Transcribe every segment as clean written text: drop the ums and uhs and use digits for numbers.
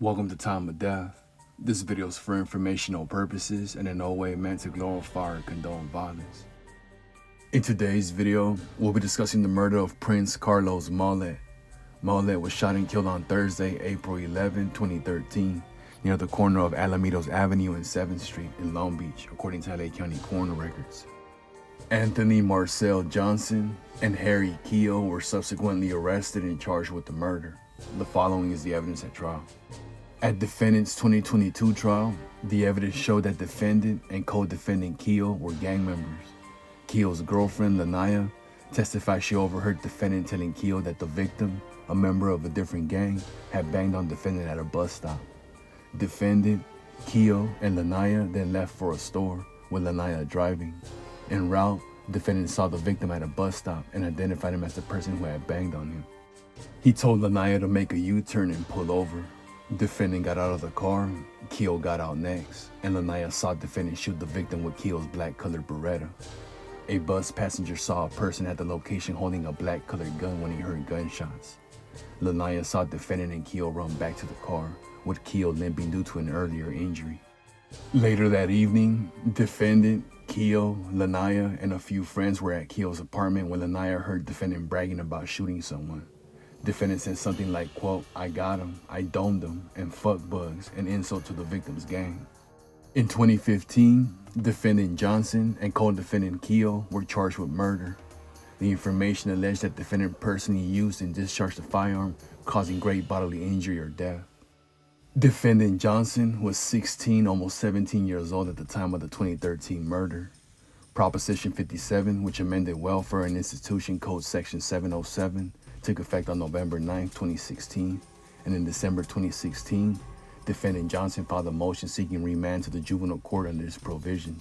Welcome to Time of Death. This video is for informational purposes and in no way meant to glorify or condone violence. In today's video, we'll be discussing the murder of Prince Carlos Mullet. Mullet was shot and killed on Thursday, April 11, 2013, near the corner of Alamitos Avenue and 7th Street in Long Beach, according to LA County coroner records. Anthony Marcel Johnson and Harry Keogh were subsequently arrested and charged with the murder. The following is the evidence at trial. At defendant's 2022 trial, the evidence showed that defendant and co-defendant Keogh were gang members. Keogh's girlfriend, Lanaya, testified she overheard defendant telling Keogh that the victim, a member of a different gang, had banged on defendant at a bus stop. Defendant, Keogh, and Lanaya then left for a store, with Lanaya driving. En route, defendant saw the victim at a bus stop and identified him as the person who had banged on him. He told Lanaya to make a U-turn and pull over. Defendant got out of the car, Keogh got out next, and Lanaya saw defendant shoot the victim with Keogh's black-colored Beretta. A bus passenger saw a person at the location holding a black-colored gun when he heard gunshots. Lanaya saw defendant and Keogh run back to the car, with Keogh limping due to an earlier injury. Later that evening, defendant, Keogh, Lanaya, and a few friends were at Keogh's apartment when Lanaya heard defendant bragging about shooting someone. Defendant said something like, quote, "I got him, I domed him," and "fuck bugs," an insult to the victim's gang. In 2015, defendant Johnson and co-defendant Keogh were charged with murder. The information alleged that defendant personally used and discharged the firearm, causing great bodily injury or death. Defendant Johnson was 16, almost 17 years old at the time of the 2013 murder. Proposition 57, which amended Welfare and Institution Code Section 707, took effect on November 9, 2016, and in December 2016, defendant Johnson filed a motion seeking remand to the juvenile court under this provision.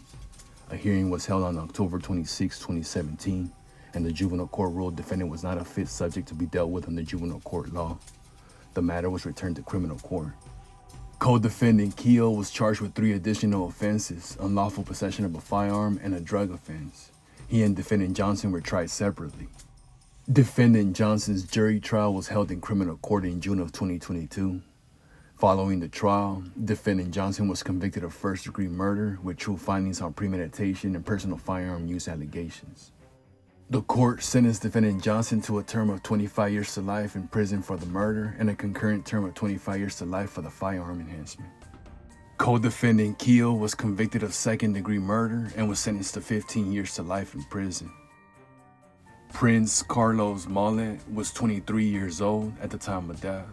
A hearing was held on October 26, 2017, and the juvenile court ruled defendant was not a fit subject to be dealt with under juvenile court law. The matter was returned to criminal court. Co-defendant Keogh was charged with 3 additional offenses: unlawful possession of a firearm and a drug offense. He and defendant Johnson were tried separately. Defendant Johnson's jury trial was held in criminal court in June of 2022. Following the trial, defendant Johnson was convicted of first-degree murder with true findings on premeditation and personal firearm use allegations. The court sentenced defendant Johnson to a term of 25 years to life in prison for the murder and a concurrent term of 25 years to life for the firearm enhancement. Co-defendant Keogh was convicted of second-degree murder and was sentenced to 15 years to life in prison. Prince Carlos Mullet was 23 years old at the time of death.